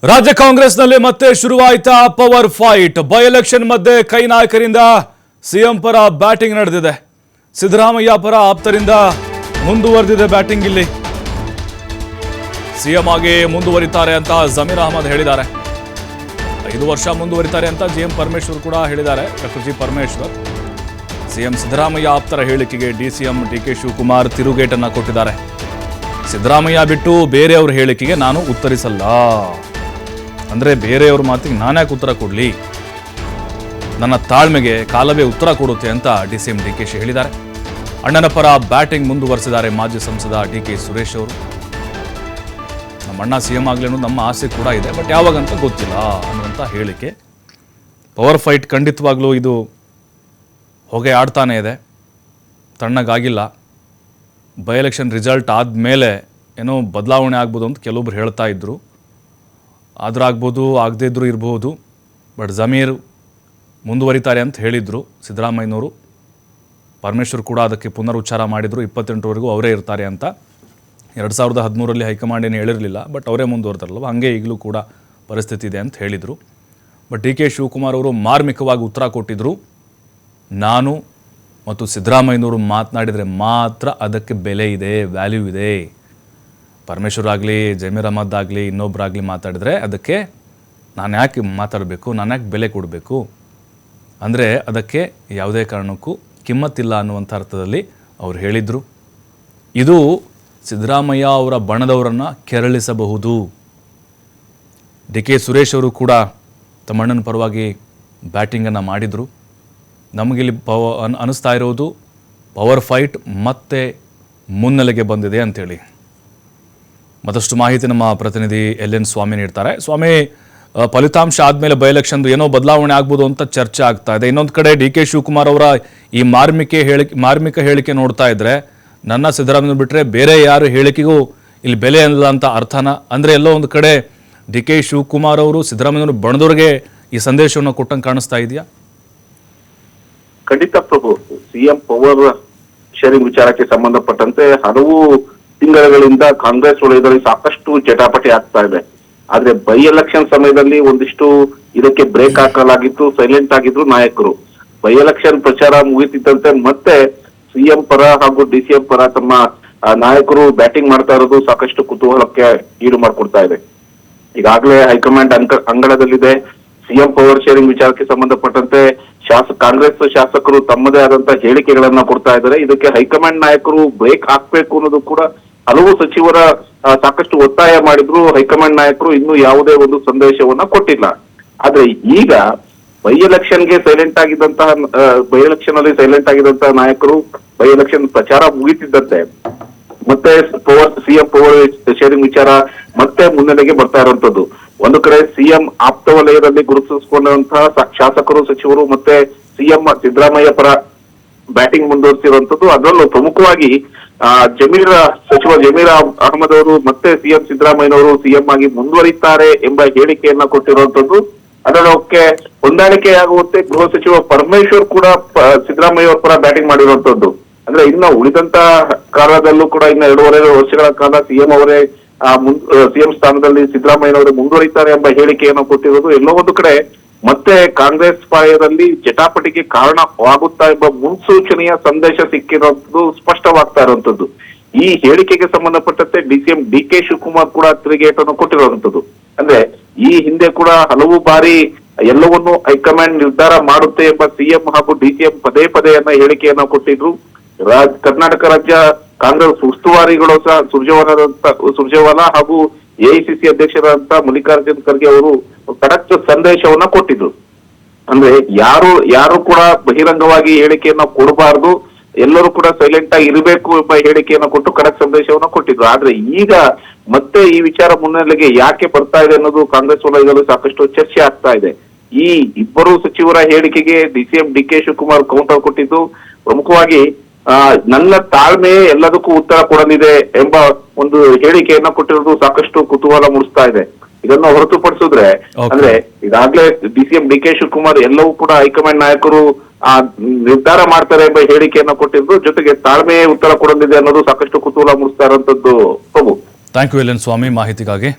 ರಾಜ್ಯ ಕಾಂಗ್ರೆಸ್ನಲ್ಲಿ ಮತ್ತೆ ಶುರುವಾಯಿತಾ ಪವರ್ ಫೈಟ್. ಬೈ ಎಲೆಕ್ಷನ್ ಮಧ್ಯೆ ಕೈ ನಾಯಕರಿಂದ ಸಿಎಂ ಪರ ಬ್ಯಾಟಿಂಗ್ ನಡೆದಿದೆ. ಸಿದ್ದರಾಮಯ್ಯ ಪರ ಆಪ್ತರಿಂದ ಮುಂದುವರೆದಿದೆ ಬ್ಯಾಟಿಂಗ್. ಇಲ್ಲಿ ಸಿಎಂ ಆಗಿ ಮುಂದುವರಿತಾರೆ ಅಂತ ಜಮೀರ್ ಅಹಮದ್ ಹೇಳಿದ್ದಾರೆ. 5 ವರ್ಷ ಮುಂದುವರಿತಾರೆ ಅಂತ ಜಿಎಂ ಪರಮೇಶ್ವರ್ ಕೂಡ ಹೇಳಿದ್ದಾರೆ. Doctor G Parameshwar CM Siddaramaiah ಆಪ್ತರ ಹೇಳಿಕೆಗೆ ಡಿಸಿಎಂ ಡಿಕೆ ಶಿವಕುಮಾರ್ ತಿರುಗೇಟನ್ನು ಕೊಟ್ಟಿದ್ದಾರೆ. ಸಿದ್ದರಾಮಯ್ಯ ಬಿಟ್ಟು ಬೇರೆಯವ್ರ ಹೇಳಿಕೆಗೆ ನಾನು ಉತ್ತರಿಸಲ್ಲ, ಅಂದರೆ ಬೇರೆಯವ್ರ ಮಾತಿಗೆ ನಾನ್ಯಾಕೆ ಉತ್ತರ ಕೊಡಲಿ, ನನ್ನ ತಾಳ್ಮೆಗೆ ಕಾಲವೇ ಉತ್ತರ ಕೊಡುತ್ತೆ ಅಂತ ಡಿಸಿಎಂ ಡಿಕೆಶಿ ಹೇಳಿದ್ದಾರೆ. ಅಣ್ಣನ ಪರ ಬ್ಯಾಟಿಂಗ್ ಮುಂದುವರೆಸಿದ್ದಾರೆ ಮಾಜಿ ಸಂಸದ ಡಿಕೆ ಸುರೇಶ್ ಅವರು. ನಮ್ಮ ಅಣ್ಣ ಸಿಎಂ ಆಗಲಿ ಅನ್ನೋದು ನಮ್ಮ ಆಸೆ ಕೂಡ ಇದೆ, ಬಟ್ ಯಾವಾಗಂತ ಗೊತ್ತಿಲ್ಲ ಅನ್ನುವಂಥ ಹೇಳಿಕೆ. ಪವರ್ ಫೈಟ್ ಖಂಡಿತವಾಗ್ಲೂ ಇದು ಹೊಗೆ ಆಡ್ತಾನೆ ಇದೆ, ತಣ್ಣಗಾಗಿಲ್ಲ. ಬೈ ಎಲೆಕ್ಷನ್ ರಿಸಲ್ಟ್ ಆದಮೇಲೆ ಏನೋ ಬದಲಾವಣೆ ಆಗ್ಬೋದು ಅಂತ ಕೆಲವೊಬ್ರು ಹೇಳ್ತಾ ಇದ್ದರು. ಆದ್ರಾಗ್ಬೋದು, ಆಗದೇ ಇದ್ರೂ ಇರ್ಬೋದು. ಬಟ್ ಜಮೀರ್ ಮುಂದುವರಿತಾರೆ ಅಂತ ಹೇಳಿದರು ಸಿದ್ದರಾಮಯ್ಯನವರು. ಪರಮೇಶ್ವರ್ ಕೂಡ ಅದಕ್ಕೆ ಪುನರುಚ್ಚಾರ ಮಾಡಿದರು, 28ವರೆಗೂ ಅವರೇ ಇರ್ತಾರೆ ಅಂತ. 2013ರಲ್ಲಿ ಹೈಕಮಾಂಡ್ ಏನು ಹೇಳಿರಲಿಲ್ಲ, ಬಟ್ ಅವರೇ ಮುಂದುವರೆದಾರಲ್ವ, ಹಾಗೆ ಈಗಲೂ ಕೂಡ ಪರಿಸ್ಥಿತಿ ಇದೆ ಅಂತ ಹೇಳಿದರು. ಬಟ್ ಡಿ ಕೆ ಶಿವಕುಮಾರ್ ಅವರು ಮಾರ್ಮಿಕವಾಗಿ ಉತ್ತರ ಕೊಟ್ಟಿದ್ದರು. ನಾನು ಮತ್ತು ಸಿದ್ದರಾಮಯ್ಯನವರು ಮಾತನಾಡಿದರೆ ಮಾತ್ರ ಅದಕ್ಕೆ ಬೆಲೆ ಇದೆ, ವ್ಯಾಲ್ಯೂ ಇದೆ. ಪರಮೇಶ್ವರ್ ಆಗಲಿ, ಜಮೀರ್ ಅಹಮದ್ ಆಗಲಿ, ಇನ್ನೊಬ್ಬರಾಗಲಿ ಮಾತಾಡಿದರೆ ಅದಕ್ಕೆ ನಾನು ಯಾಕೆ ಮಾತಾಡಬೇಕು, ನಾನು ಯಾಕೆ ಬೆಲೆ ಕೊಡಬೇಕು, ಅಂದರೆ ಅದಕ್ಕೆ ಯಾವುದೇ ಕಾರಣಕ್ಕೂ ಕಿಮ್ಮತ್ತಿಲ್ಲ ಅನ್ನುವಂಥ ಅರ್ಥದಲ್ಲಿ ಅವರು ಹೇಳಿದರು. ಇದು ಸಿದ್ದರಾಮಯ್ಯ ಅವರ ಬಣದವರನ್ನು ಕೆರಳಿಸಬಹುದು. ಡಿ ಕೆ ಸುರೇಶ್ ಅವರು ಕೂಡ ತಮ್ಮಣ್ಣನ ಪರವಾಗಿ ಬ್ಯಾಟಿಂಗನ್ನು ಮಾಡಿದರು. ನಮಗಿಲ್ಲಿ ಅನ್ನಿಸ್ತಾ ಇರೋದು ಪವರ್ ಫೈಟ್ ಮತ್ತೆ ಮುನ್ನೆಲೆಗೆ ಬಂದಿದೆ ಅಂಥೇಳಿ. ಮತ್ತಷ್ಟು ಮಾಹಿತಿ ನಮ್ಮ ಪ್ರತಿನಿಧಿ ಎನ್ ಸ್ವಾಮಿ ನೀಡ್ತಾರೆ. ಸ್ವಾಮಿ, ಫಲಿತಾಂಶ ಆದಮೇಲೆ ಬೈ ಎಲೆಕ್ಷನ್ದು ಏನೋ ಬದಲಾವಣೆ ಆಗ್ಬೋದು ಅಂತ ಚರ್ಚೆ ಆಗ್ತಾ ಇದೆ. ಇನ್ನೊಂದು ಕಡೆ ಡಿ ಕೆ ಶಿವಕುಮಾರ್ ಅವರ ಈ ಮಾರ್ಮಿಕ ಹೇಳಿಕೆ ನೋಡ್ತಾ ಇದ್ರೆ, ನನ್ನ ಸಿದ್ದರಾಮಯ್ಯ ಬಿಟ್ಟರೆ ಬೇರೆ ಯಾರು ಹೇಳಿಕೆಗೂ ಇಲ್ಲಿ ಬೆಲೆ ಇಲ್ಲ ಅಂತ ಅರ್ಥನ? ಅಂದರೆ ಎಲ್ಲೋ ಒಂದು ಕಡೆ ಡಿ ಕೆ ಶಿವಕುಮಾರ್ ಅವರು ಸಿದ್ದರಾಮಯ್ಯವರು ಬಣದವ್ರಿಗೆ ಈ ಸಂದೇಶವನ್ನು ಕೊಟ್ಟಂಗೆ ಕಾಣಿಸ್ತಾ ಇದೆಯಾ? ಖಂಡಿತ ಪ್ರಭು, ಸಿಎಂ ಪವರ್ ಶೇರಿಂಗ್ ವಿಚಾರಕ್ಕೆ ಸಂಬಂಧಪಟ್ಟಂತೆ ಹಲವು ತಿಂಗಳುಗಳಿಂದ ಕಾಂಗ್ರೆಸ್ ವಲಯದಲ್ಲಿ ಸಾಕಷ್ಟು ಜಟಾಪಟಿ ಆಗ್ತಾ ಇದೆ. ಆದ್ರೆ ಬೈ ಎಲೆಕ್ಷನ್ ಸಮಯದಲ್ಲಿ ಒಂದಿಷ್ಟು ಇದಕ್ಕೆ ಬ್ರೇಕ್ ಹಾಕಲಾಗಿತ್ತು, ಸೈಲೆಂಟ್ ಆಗಿದ್ರು ನಾಯಕರು. ಬೈ ಎಲೆಕ್ಷನ್ ಪ್ರಚಾರ ಮುಗಿತಿದ್ದಂತೆ ಮತ್ತೆ ಸಿಎಂ ಪರ ಹಾಗೂ ಡಿಸಿಎಂ ಪರ ತಮ್ಮ ನಾಯಕರು ಬ್ಯಾಟಿಂಗ್ ಮಾಡ್ತಾ ಇರೋದು ಸಾಕಷ್ಟು ಕುತೂಹಲಕ್ಕೆ ಈಡು ಮಾಡಿಕೊಡ್ತಾ ಇದೆ. ಈಗಾಗಲೇ ಹೈಕಮಾಂಡ್ ಅಂಗಳದಲ್ಲಿದೆ. ಸಿಎಂ ಪವರ್ ಶೇರಿಂಗ್ ವಿಚಾರಕ್ಕೆ ಸಂಬಂಧಪಟ್ಟಂತೆ ಕಾಂಗ್ರೆಸ್ ಶಾಸಕರು ತಮ್ಮದೇ ಆದಂತಹ ಹೇಳಿಕೆಗಳನ್ನ ಕೊಡ್ತಾ ಇದ್ದಾರೆ. ಇದಕ್ಕೆ ಹೈಕಮಾಂಡ್ ನಾಯಕರು ಬ್ರೇಕ್ ಹಾಕ್ಬೇಕು ಅನ್ನೋದು ಕೂಡ ಹಲವು ಸಚಿವರ ಸಾಕಷ್ಟು ಒತ್ತಾಯ ಮಾಡಿದ್ರು. ಹೈಕಮಾಂಡ್ ನಾಯಕರು ಇನ್ನೂ ಯಾವುದೇ ಒಂದು ಸಂದೇಶವನ್ನ ಕೊಟ್ಟಿಲ್ಲ. ಆದ್ರೆ ಈಗ ಬೈ ಎಲೆಕ್ಷನ್ಗೆ ಸೈಲೆಂಟ್ ಆಗಿದ್ದಂತಹ ಬೈ ಎಲೆಕ್ಷನ್ ಅಲ್ಲಿ ಸೈಲೆಂಟ್ ಆಗಿದ್ದಂತಹ ನಾಯಕರು ಬೈ ಎಲೆಕ್ಷನ್ ಪ್ರಚಾರ ಮುಗಿತಿದ್ದಂತೆ ಮತ್ತೆ ಸಿಎಂ ಪವರ್ ಶೇರಿಂಗ್ ವಿಚಾರ ಮತ್ತೆ ಮುನ್ನೆಲೆಗೆ ಬರ್ತಾ ಇರುವಂತದ್ದು. ಒಂದು ಕಡೆ ಸಿಎಂ ಆಪ್ತ ವಲಯದಲ್ಲಿ ಗುರುತಿಸಿಕೊಂಡಂತಹ ಶಾಸಕರು, ಸಚಿವರು ಮತ್ತೆ ಸಿಎಂ ಸಿದ್ದರಾಮಯ್ಯ ಪರ ಬ್ಯಾಟಿಂಗ್ ಮುಂದುವರಿಸಿರುವಂತದ್ದು. ಅದರಲ್ಲೂ ಪ್ರಮುಖವಾಗಿ ಸಚಿವ ಜಮೀರ್ ಅಹಮದ್ ಅವರು ಮತ್ತೆ ಸಿಎಂ ಸಿದ್ದರಾಮಯ್ಯನವರು ಸಿಎಂ ಆಗಿ ಮುಂದುವರಿತಾರೆ ಎಂಬ ಹೇಳಿಕೆಯನ್ನ ಕೊಟ್ಟಿರುವಂತದ್ದು. ಅದಕ್ಕೆ ಹೊಂದಾಣಿಕೆಯಾಗುವಂತೆ ಗೃಹ ಸಚಿವ ಪರಮೇಶ್ವರ್ ಕೂಡ ಸಿದ್ದರಾಮಯ್ಯ ಅವರ ಪರ ಬ್ಯಾಟಿಂಗ್ ಮಾಡಿರುವಂತದ್ದು. ಅಂದ್ರೆ ಇನ್ನು ಉಳಿದಂತ ಕಾಲದಲ್ಲೂ ಕೂಡ ಇನ್ನು 2.5 ವರ್ಷಗಳ ಕಾಲ ಸಿಎಂ ಸ್ಥಾನದಲ್ಲಿ ಸಿದ್ದರಾಮಯ್ಯನವರೇ ಮುಂದುವರಿತಾರೆ ಎಂಬ ಹೇಳಿಕೆಯನ್ನು ಕೊಟ್ಟಿರೋದು ಎಲ್ಲೋ ಒಂದು ಕಡೆ ಮತ್ತೆ ಕಾಂಗ್ರೆಸ್ ಪಾಳ್ಯದಲ್ಲಿ ಜಟಾಪಟಿಗೆ ಕಾರಣವಾಗುತ್ತಾ ಎಂಬ ಮುನ್ಸೂಚನೆಯ ಸಂದೇಶ ಸಿಕ್ಕಿರೋದು ಸ್ಪಷ್ಟವಾಗ್ತಾ ಇರುವಂತದ್ದು. ಈ ಹೇಳಿಕೆಗೆ ಸಂಬಂಧಪಟ್ಟಂತೆ ಡಿಸಿಎಂ ಡಿಕೆ ಶಿವಕುಮಾರ್ ಕೂಡ ತಿರುಗೇಟನ್ನು ಕೊಟ್ಟಿರುವಂತದ್ದು. ಅಂದ್ರೆ ಈ ಹಿಂದೆ ಕೂಡ ಹಲವು ಬಾರಿ ಎಲ್ಲವನ್ನೂ ಹೈಕಮಾಂಡ್ ನಿರ್ಧಾರ ಮಾಡುತ್ತೆ ಎಂಬ ಸಿಎಂ ಹಾಗೂ ಡಿಸಿಎಂ ಪದೇ ಹೇಳಿಕೆಯನ್ನ ಕೊಟ್ಟಿದ್ರು. ಕರ್ನಾಟಕ ರಾಜ್ಯ ಕಾಂಗ್ರೆಸ್ ಉಸ್ತುವಾರಿಗಳು ಸಹ ಸುರ್ಜೇವಾಲಾ ಹಾಗೂ ಎಐಸಿಸಿ ಅಧ್ಯಕ್ಷರಾದಂತ ಮಲ್ಲಿಕಾರ್ಜುನ್ ಖರ್ಗೆ ಅವರು ಖಡಕ್ ಸಂದೇಶವನ್ನ ಕೊಟ್ಟಿದ್ರು. ಅಂದ್ರೆ ಯಾರು ಕೂಡ ಬಹಿರಂಗವಾಗಿ ಹೇಳಿಕೆಯನ್ನ ಕೊಡಬಾರ್ದು, ಎಲ್ಲರೂ ಕೂಡ ಸೈಲೆಂಟ್ ಆಗಿ ಇರಬೇಕು ಎಂಬ ಹೇಳಿಕೆಯನ್ನ ಕೊಟ್ಟು ಖಡಕ್ ಸಂದೇಶವನ್ನ ಕೊಟ್ಟಿದ್ರು. ಆದ್ರೆ ಈಗ ಮತ್ತೆ ಈ ವಿಚಾರ ಮುನ್ನೆಲೆಗೆ ಯಾಕೆ ಬರ್ತಾ ಇದೆ ಅನ್ನೋದು ಕಾಂಗ್ರೆಸ್ ವಲಯದಲ್ಲಿ ಸಾಕಷ್ಟು ಚರ್ಚೆ ಆಗ್ತಾ ಇದೆ. ಈ ಇಬ್ಬರು ಸಚಿವರ ಹೇಳಿಕೆಗೆ ಡಿಸಿಎಂ ಡಿಕೆ ಶಿವಕುಮಾರ್ ಕೌಂಟರ್ ಕೊಟ್ಟಿದ್ದು, ಪ್ರಮುಖವಾಗಿ ನನ್ನ ತಾಳ್ಮೆ ಎಲ್ಲದಕ್ಕೂ ಉತ್ತರ ಕೊಡಲಿದೆ ಎಂಬ ಒಂದು ಹೇಳಿಕೆಯನ್ನ ಕೊಟ್ಟಿರೋದು ಸಾಕಷ್ಟು ಕುತೂಹಲ ಮೂಡಿಸ್ತಾ ಇದೆ. ಇದನ್ನ ಹೊರತುಪಡಿಸಿದ್ರೆ ಅಂದ್ರೆ ಈಗಾಗಲೇ ಡಿಸಿಎಂ ಡಿಕೆ ಶಿವಕುಮಾರ್ ಎಲ್ಲವೂ ಕೂಡ ಹೈಕಮಾಂಡ್ ನಾಯಕರು ನಿರ್ಧಾರ ಮಾಡ್ತಾರೆ ಎಂಬ ಹೇಳಿಕೆಯನ್ನ ಕೊಟ್ಟಿದ್ದು, ಜೊತೆಗೆ ತಾಳ್ಮೆ ಉತ್ತರ ಕೊಡಲಿದೆ ಅನ್ನೋದು ಸಾಕಷ್ಟು ಕುತೂಹಲ ಮೂಡಿಸ್ತಾ ಇರುವಂತದ್ದು. ಪ್ರಭು, ಥ್ಯಾಂಕ್ ಯು ಎನ್ ಸ್ವಾಮಿ ಮಾಹಿತಿಗಾಗಿ.